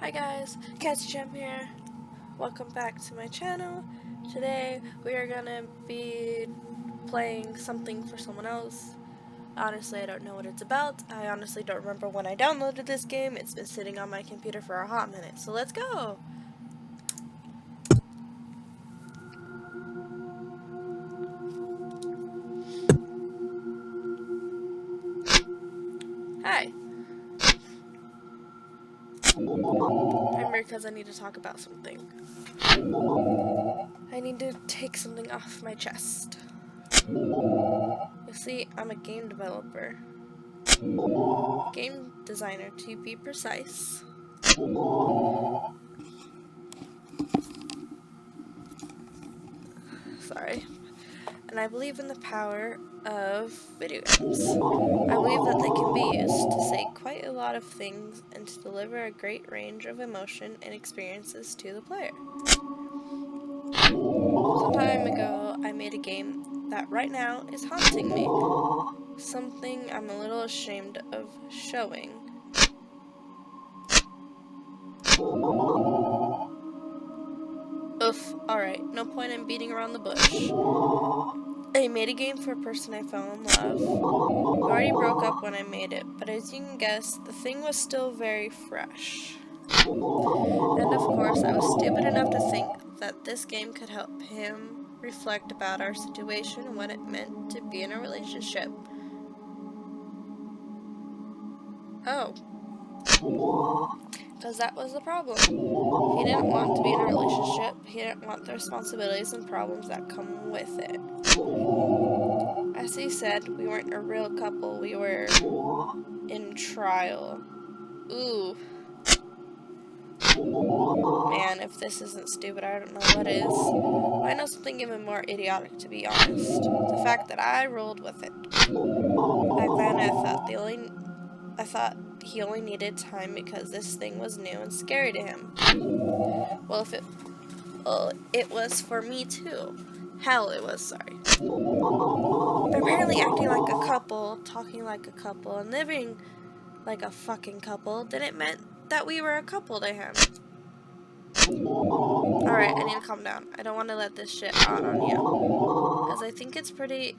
Hi guys, Kattsy.Chams here. Welcome back to my channel. Today we are gonna be playing something for someone else. Honestly, I don't know what it's about. I honestly don't remember when I downloaded this game. It's been sitting on my computer for a hot minute, so let's go! Hi. I'm here because I need to talk about something. I need to take something off my chest. You see, I'm a game developer. Game designer, to be precise. Sorry. And I believe in the power of video games. I believe that they can be used to say quite a lot of things and to deliver a great range of emotion and experiences to the player. Some time ago, I made a game that right now is haunting me. Something I'm a little ashamed of showing. Oof, alright, no point in beating around the bush. I made a game for a person I fell in love. We already broke up when I made it, but as you can guess, the thing was still very fresh. And of course, I was stupid enough to think that this game could help him reflect about our situation and what it meant to be in a relationship. Oh. Because that was the problem. He didn't want to be in a relationship. He didn't want the responsibilities and problems that come with it. As he said, we weren't a real couple, we were in trial. Ooh. Man, if this isn't stupid, I don't know what is. I know something even more idiotic, to be honest. The fact that I rolled with it. Back then, I thought he only needed time because this thing was new and scary to him. Well, it was for me too. Hell, it was, sorry. But apparently acting like a couple, talking like a couple, and living like a fucking couple didn't mean that we were a couple to him. Alright, I need to calm down. I don't want to let this shit out on you. Because I think it's pretty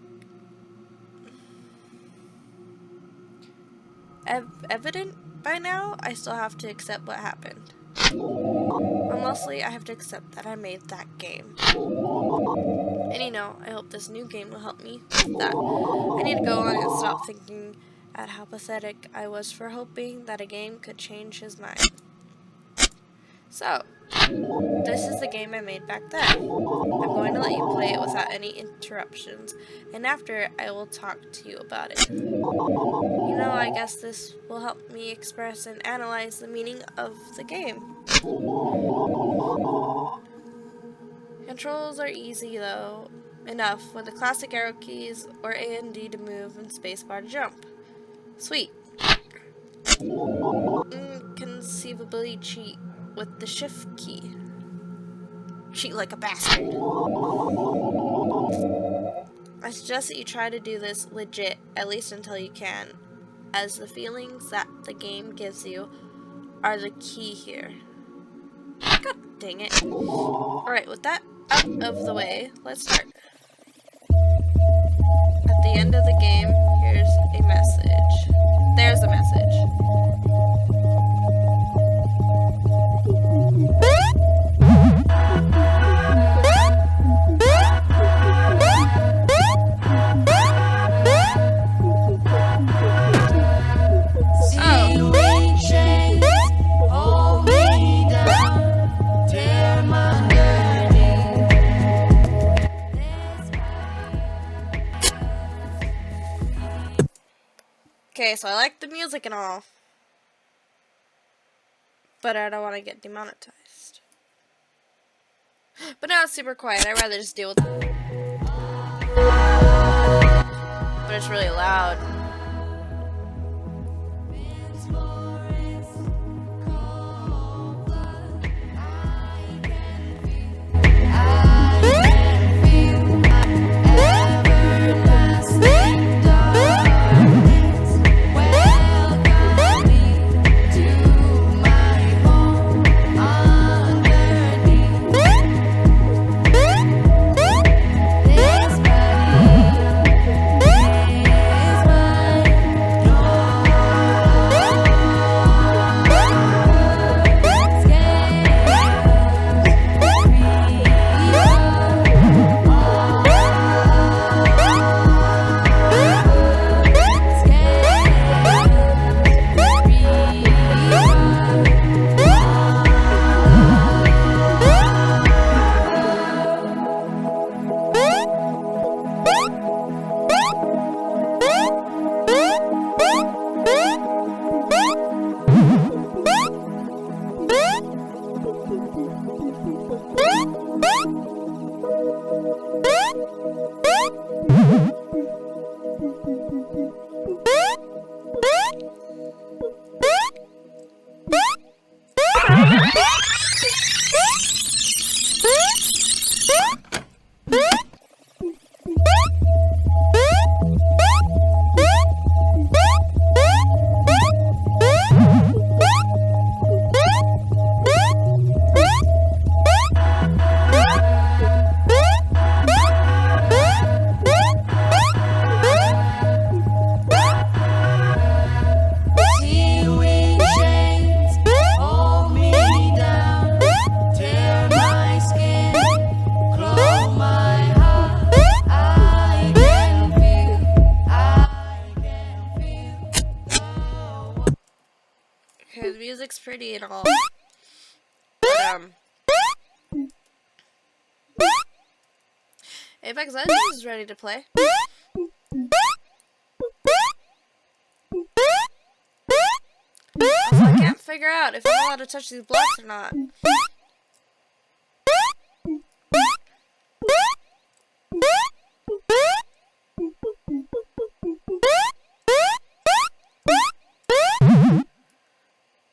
evident by now. I still have to accept what happened. And mostly, I have to accept that I made that game. And you know, I hope this new game will help me with that. I need to go on and stop thinking at how pathetic I was for hoping that a game could change his mind. So, this is the game I made back then. I'm going to let you play it without any interruptions, and after I will talk to you about it. You know, I guess this will help me express and analyze the meaning of the game. Controls are easy though, enough with the classic arrow keys or A and D to move and spacebar to jump. Sweet. Inconceivably cheat with the shift key. Cheat like a bastard. I suggest that you try to do this legit, at least until you can, as the feelings that the game gives you are the key here. God dang it. Alright, with that out of the way, let's start. At the end of the game, here's a message. There's a message. Okay, so I like the music and all, but I don't want to get demonetized. But now it's super quiet. I'd rather just deal with it. But it's really loud. The music's pretty and all. But, Apex Legends is ready to play. Also, I can't figure out if I'm allowed to touch these blocks or not.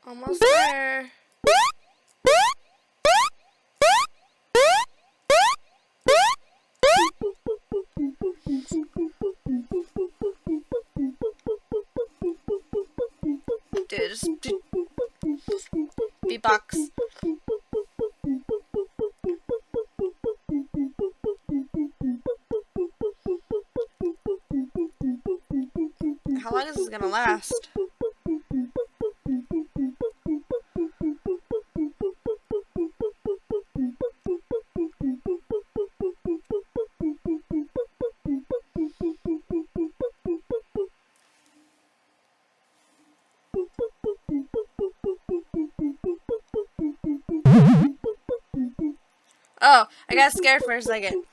Almost there. Dude, just beatbox. How long is this gonna last? Oh, I got scared for a second.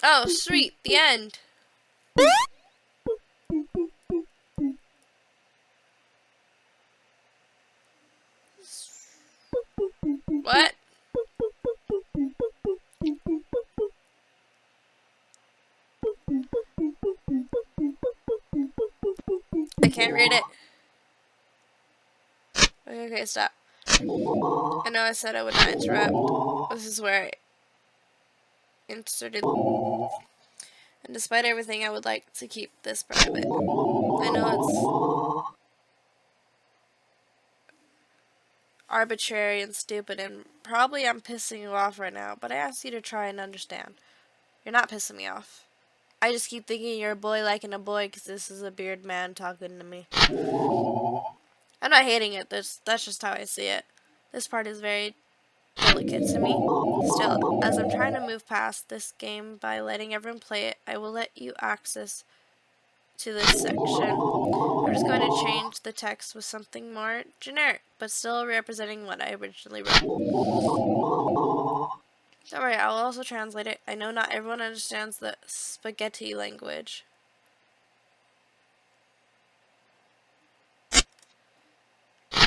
Oh, sweet, the end. What? I can't read it. Okay, stop. I know I said I would not interrupt. This is where I inserted. And despite everything, I would like to keep this private. I know it's arbitrary and stupid, and probably I'm pissing you off right now, but I ask you to try and understand. You're not pissing me off. I just keep thinking you're a boy liking a boy because this is a beard man talking to me. I'm not hating it, that's just how I see it. This part is very delicate to me. Still, as I'm trying to move past this game by letting everyone play it, I will let you access to this section. I'm just going to change the text with something more generic, but still representing what I originally wrote. Don't worry, I'll also translate it. I know not everyone understands the spaghetti language.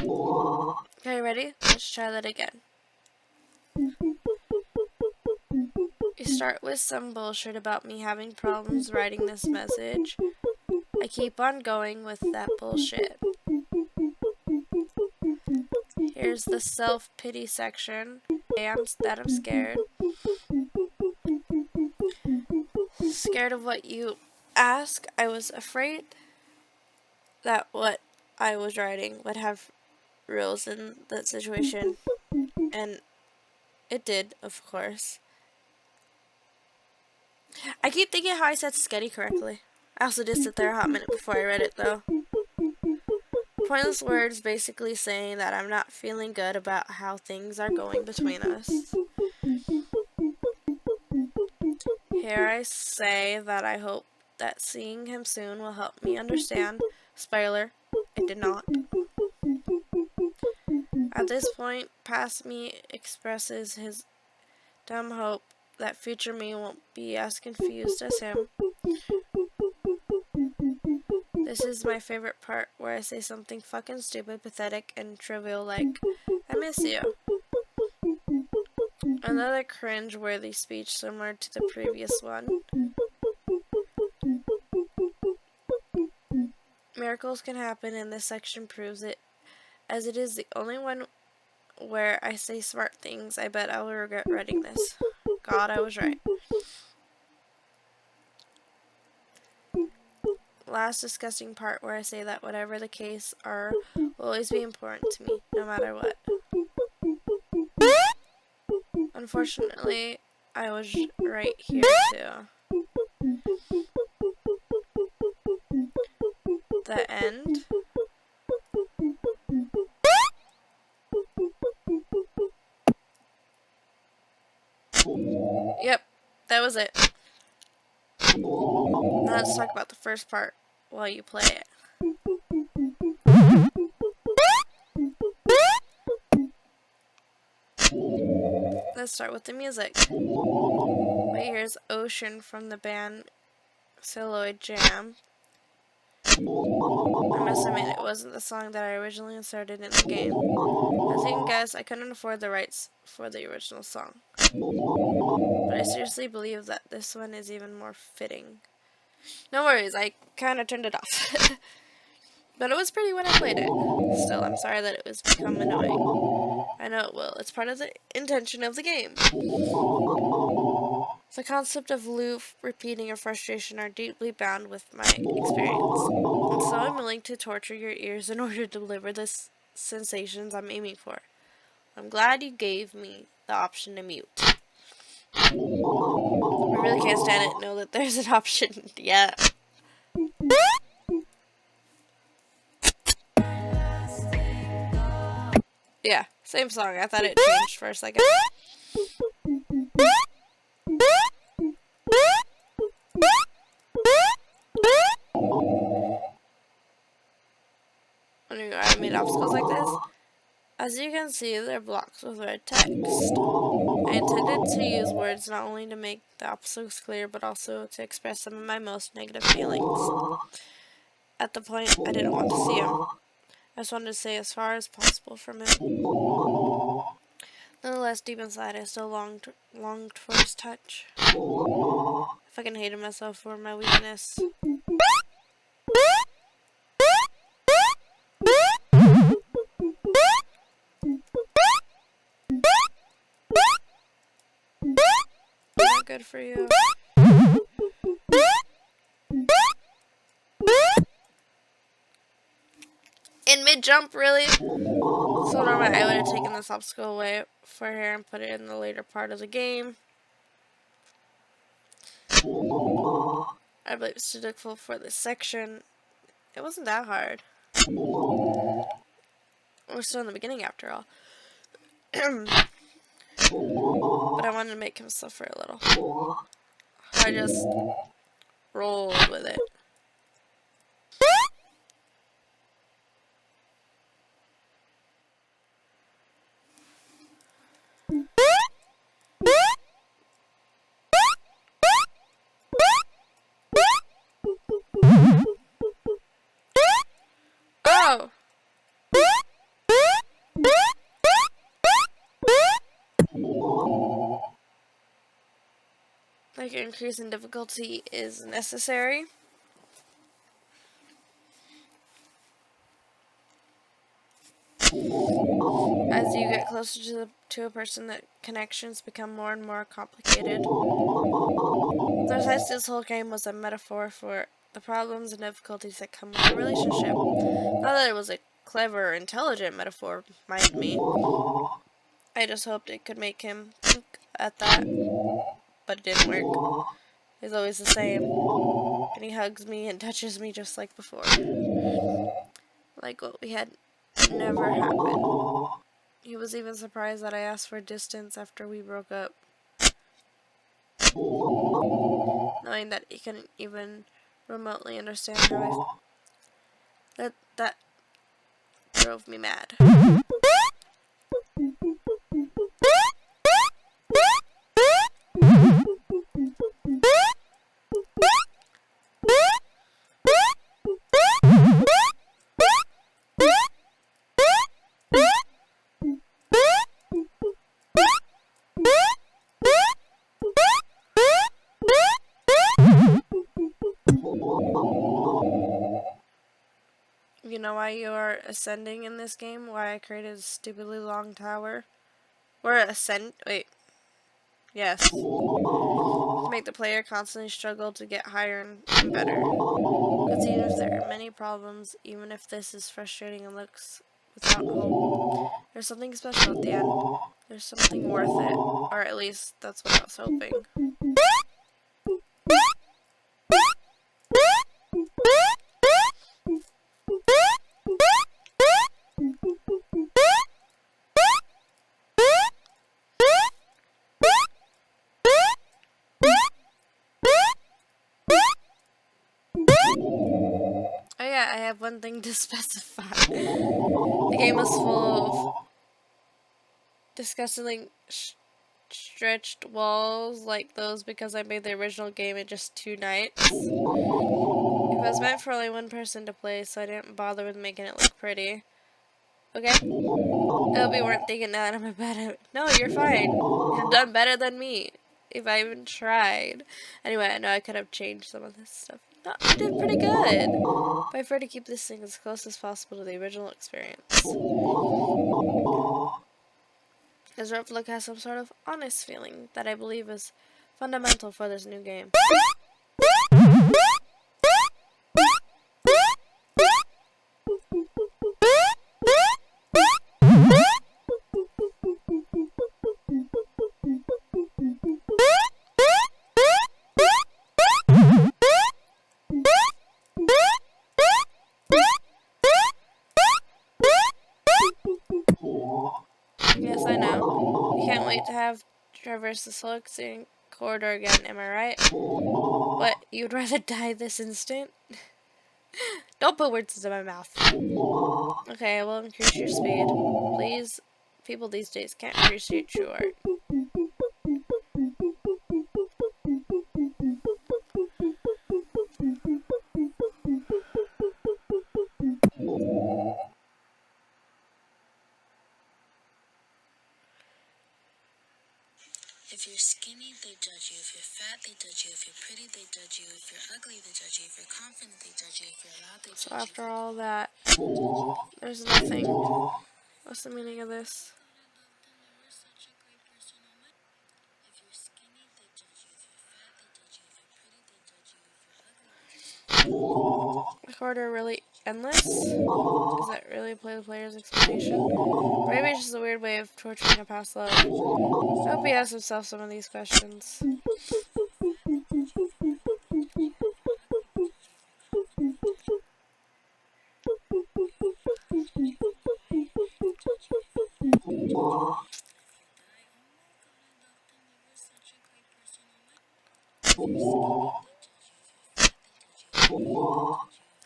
Okay, ready? Let's try that again. You start with some bullshit about me having problems writing this message. I keep on going with that bullshit. Here's the self-pity section. I'm scared. Scared of what you ask. I was afraid that what I was writing would have rules in that situation. And it did, of course. I keep thinking how I said sketty correctly. I also did sit there a hot minute before I read it, though. Pointless words basically saying that I'm not feeling good about how things are going between us. Here I say that I hope that seeing him soon will help me understand. Spoiler, it did not. At this point, past me expresses his dumb hope that future me won't be as confused as him. This is my favorite part, where I say something fucking stupid, pathetic, and trivial like, I miss you. Another cringe-worthy speech similar to the previous one. Miracles can happen, and this section proves it. as it is the only one where I say smart things. I bet I will regret writing this. God, I was right. Last disgusting part where I say that whatever the case are will always be important to me, no matter what. Unfortunately, I was right here too. The end. Yep, that was it. Now let's talk about the first part while you play it. Let's start with the music. Right here is Ocean from the band Kattsy.Chams. I must admit, it wasn't the song that I originally inserted in the game. As you can guess, I couldn't afford the rights for the original song. But I seriously believe that this one is even more fitting. No worries, I kinda turned it off. But it was pretty when I played it. Still, I'm sorry that it was become annoying. I know it will. It's part of the intention of the game. The concept of loop, repeating, and frustration are deeply bound with my experience. And so I'm willing to torture your ears in order to deliver the sensations I'm aiming for. I'm glad you gave me the option to mute. I really can't stand it. Know that there's an option. Yeah. Yeah, same song. I thought it changed for a second. When I made obstacles like this, as you can see, they're blocks with red text. I intended to use words not only to make the obstacles clear, but also to express some of my most negative feelings. At the point, I didn't want to see him. I just wanted to stay as far as possible from him. Nonetheless, deep inside, I still longed for his touch. I fucking hated myself for my weakness. Not good for you. In mid-jump, really? So normally I would have taken this obstacle away for her and put it in the later part of the game. I believe it's too difficult for this section. It wasn't that hard. We're still in the beginning after all. But I wanted to make him suffer a little. I just rolled with it. Oh! Like, an increase in difficulty is necessary. As you get closer to a person, the connections become more and more complicated. Besides, this whole game was a metaphor for the problems and difficulties that come with a relationship. Not that it was a clever or intelligent metaphor, mind me. I just hoped it could make him think at that, but it didn't work. He's always the same, and he hugs me and touches me just like before. Like what we had never happened. He was even surprised that I asked for distance after we broke up. Knowing that he couldn't even remotely understand how that drove me mad. you know why you are ascending in this game? Why I created a stupidly long tower? Yes. To make the player constantly struggle to get higher and better. Because even if there are many problems, even if this is frustrating and looks without hope, there's something special at the end. There's something worth it. Or at least, that's what I was hoping. Oh yeah, I have one thing to specify. The game was full of disgustingly stretched walls like those because I made the original game in just 2 nights. It was meant for only one person to play, so I didn't bother with making it look pretty. Okay? I hope you weren't thinking that I'm bad. No, you're fine. You've done better than me. If I even tried. Anyway, I know I could have changed some of this stuff. No, you did pretty good. But I prefer to keep this thing as close as possible to the original experience. This replica has some sort of honest feeling that I believe is fundamental for this new game. Yes, I know. You can't wait to have traverse the slow corridor again, am I right? What, you'd rather die this instant? Don't put words into my mouth. Okay, I will increase your speed. Please, people these days can't appreciate true art. If you're skinny, they judge you. If you're fat, they judge you. If you're pretty, they judge you. If you're ugly, they judge you. If you're confident, they judge you. If you're loud, they judge you. So after all that, there's nothing. What's the meaning of this? The corridor really endless? Is that really the player's explanation? Or maybe it's just a weird way of torturing a past love. I hope he asks himself some of these questions.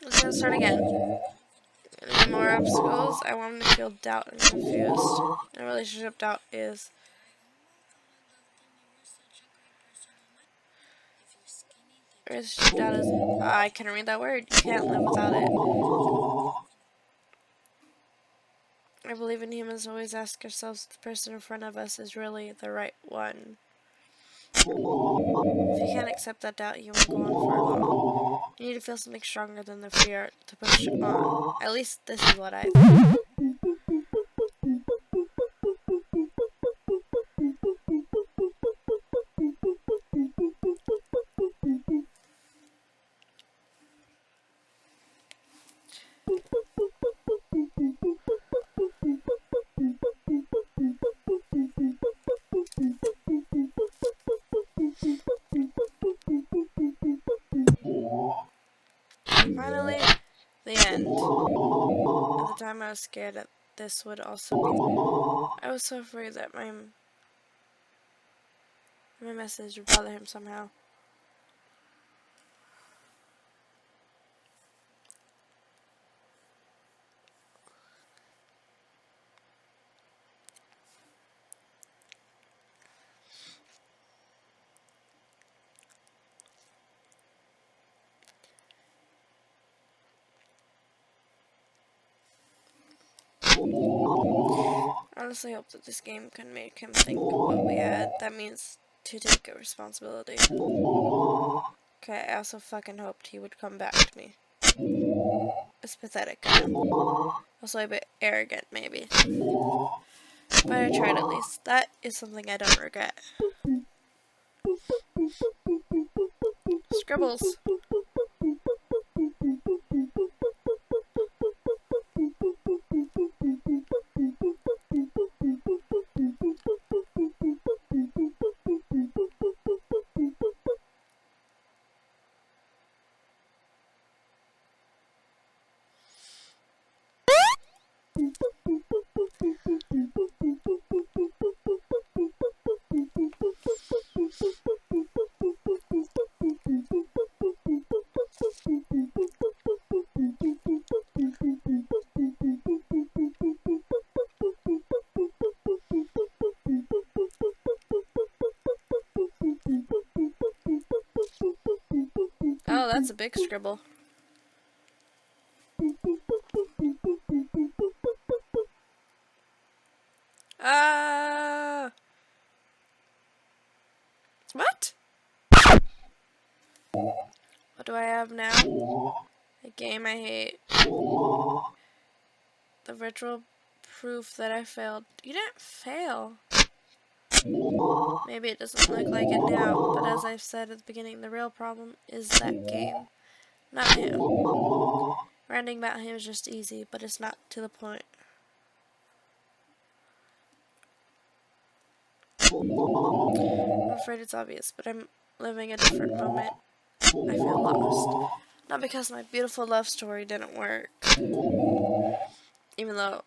Let's gonna start again. Any more obstacles? I want him to feel doubt and confused. In a relationship, doubt is... Relationship doubt is... I can't read that word. You can't live without it. I believe in humans always ask ourselves if the person in front of us is really the right one. If you can't accept that doubt, you won't go on for long. You need to feel something stronger than the fear to push on. At least this is what I think. Finally, the end. At the time I was scared that this would also be... I was so afraid that my message would bother him somehow. I honestly hope that this game can make him think what we had. That means to take a responsibility. Okay, I also fucking hoped he would come back to me. It's pathetic, I know. Also a bit arrogant, maybe. But I tried at least. That is something I don't regret. Scribbles. Oh, that's a big scribble. What? What do I have now? A game I hate. The virtual proof that I failed. You didn't fail. Maybe it doesn't look like it now, but as I've said at the beginning, the real problem is that game, not him. Ranting about him is just easy, but it's not to the point. I'm afraid it's obvious, but I'm living a different moment. I feel lost. Not because my beautiful love story didn't work, even though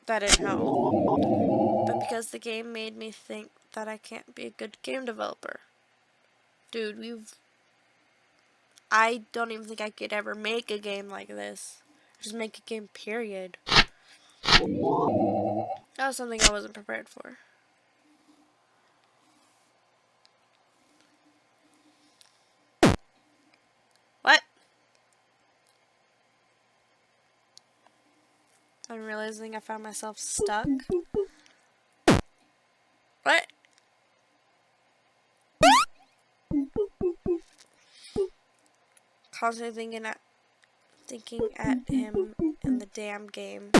that didn't help, but because the game made me think that I can't be a good game developer. Dude, I don't even think I could ever make a game like this. Just make a game, period. That was something I wasn't prepared for. What? I'm realizing I found myself stuck. What? Constantly thinking at him in the damn game.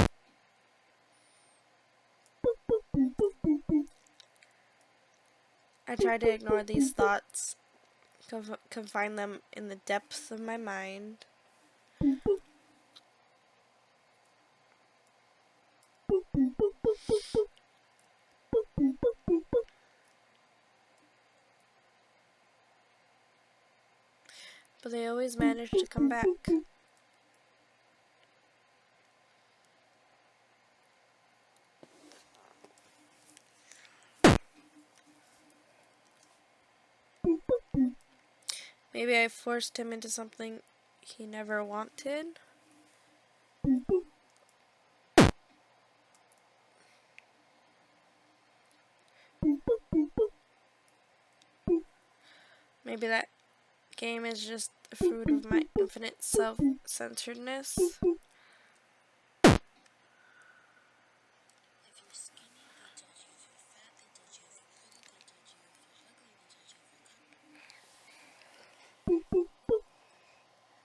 I try to ignore these thoughts, confine them in the depths of my mind. But they always manage to come back. Maybe I forced him into something he never wanted. Maybe that game is just the fruit of my infinite self-centeredness.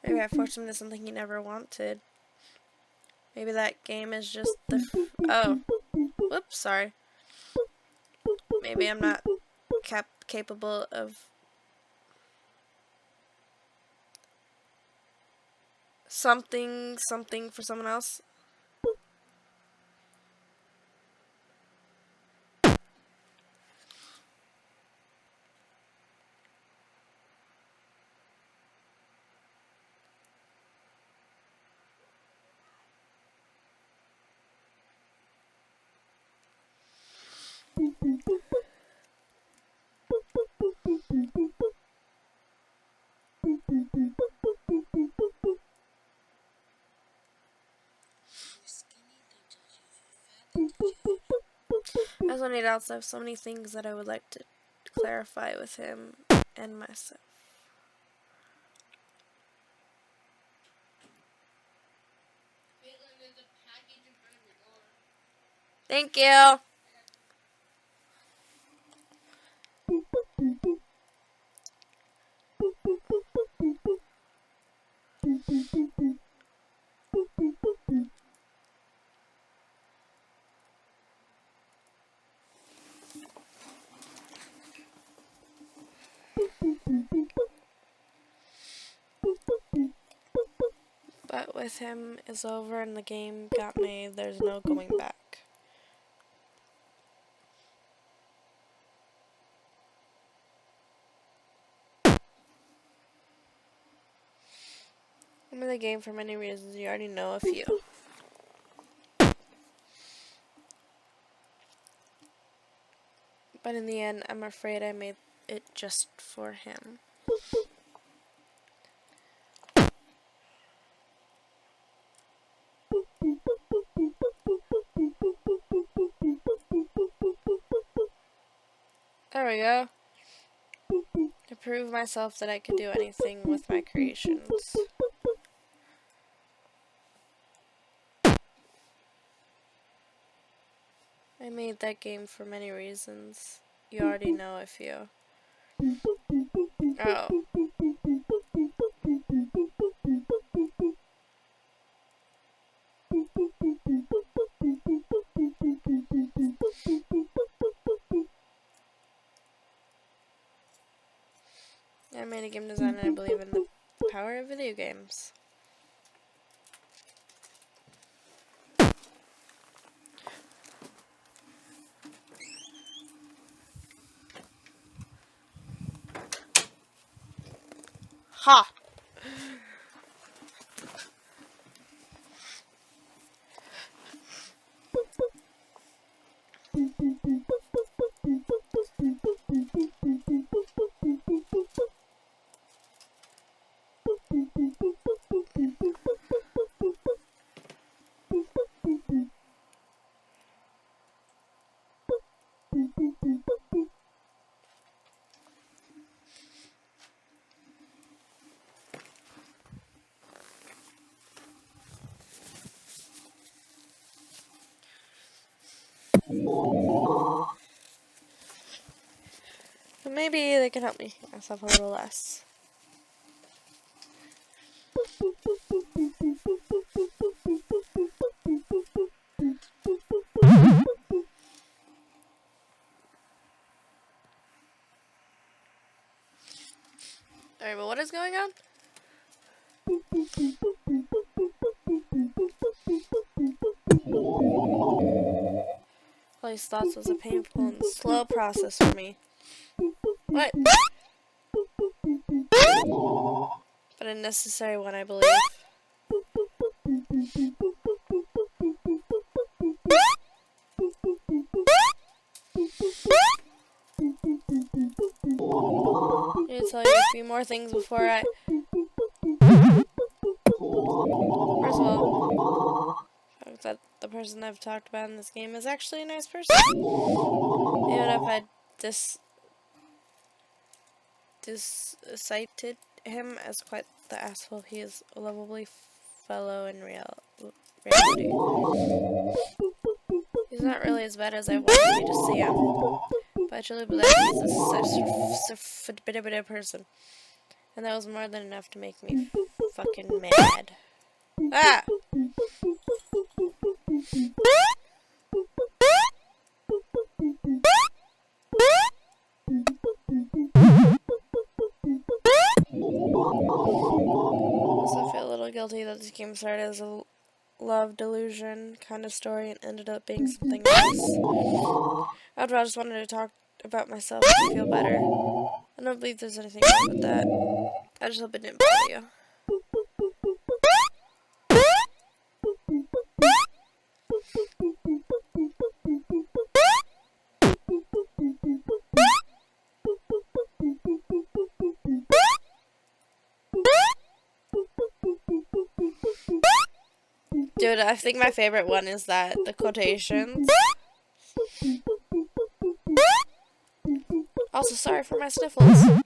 Maybe I forced him into something he never wanted. Maybe that game is just the oh. Whoops, sorry. Maybe I'm not capable of something for someone else. I also need outside of so many things that I would like to clarify with him and myself. Thank you. But with him is over and the game got made, there's no going back. I'm in the game for many reasons, you already know a few. But in the end, I'm afraid I made it just for him. There we go. To prove myself that I could do anything with my creations. I made that game for many reasons. You already know a few. Oh. I made a game design and I believe in the power of video games. Ha! But maybe they can help me hate myself a little less. Alright, but what is going on? All these thoughts was a painful and slow process for me. What? But a necessary one, I believe. I need to tell you a few more things before I... First of all, that the person I've talked about in this game is actually a nice person. Even if I cited him as quite the asshole, he is a lovely fellow in reality. He's not really as bad as I wanted you to see him, but I truly believe he's a such person, and that was more than enough to make me fucking mad. Ah! I feel a little guilty that this game started as a love delusion kind of story and ended up being something else. After all, I just wanted to talk about myself and feel better. I don't believe there's anything wrong with that. I just hope it didn't bother you. Dude, I think my favorite one is that, the quotations. Also, sorry for my sniffles.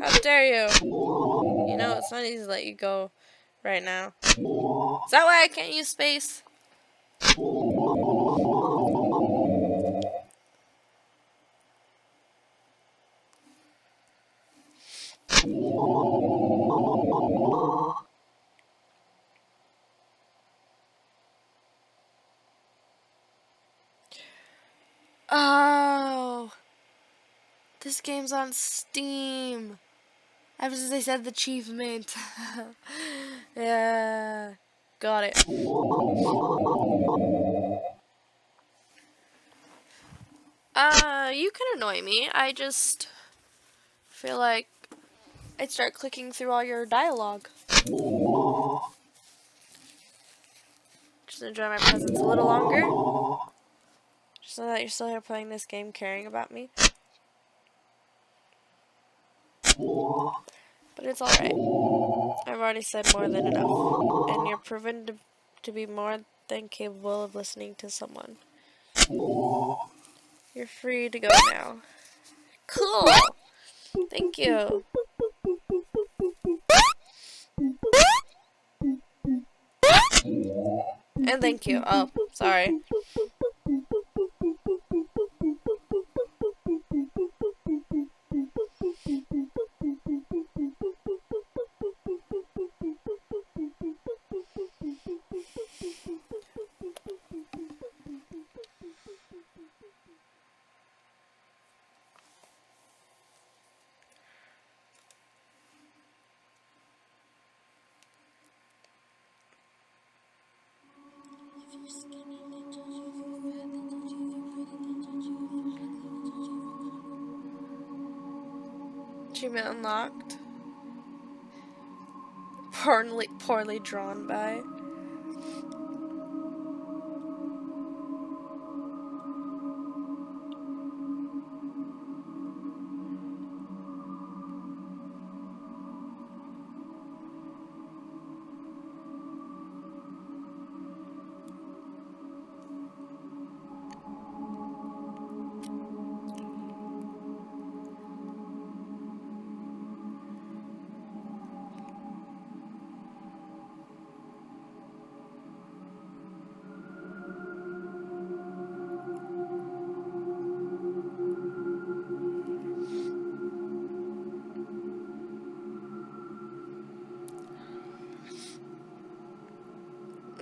How dare you? You know, it's not easy to let you go right now. Is that why I can't use space? Oh, this game's on Steam. Ever since they said the achievement. Yeah, got it. You can annoy me. I just feel like I'd start clicking through all your dialogue. Just enjoy my presence a little longer. Just so that you're still here playing this game, caring about me. But it's alright. I've already said more than enough. And you're proven to be more than capable of listening to someone. You're free to go now. Cool! Thank you. And thank you. Oh, sorry. If you're skinny, they judge you. If you're fat, they judge you. If you're pretty, they judge you. If you're ugly, they judge you. If you're confident. Achievement unlocked. Poorly drawn by.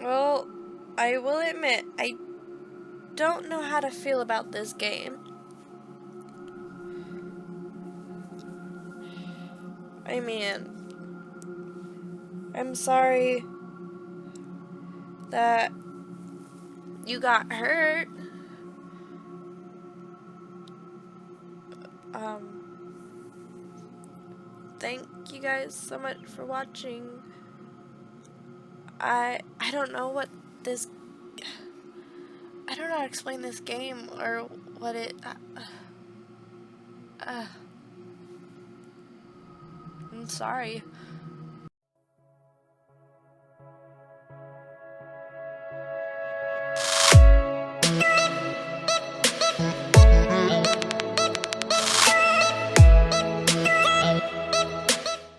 Well, I will admit, I don't know how to feel about this game. I mean, I'm sorry that you got hurt. Thank you guys so much for watching. I don't know what this... I don't know how to explain this game or what it... I'm sorry.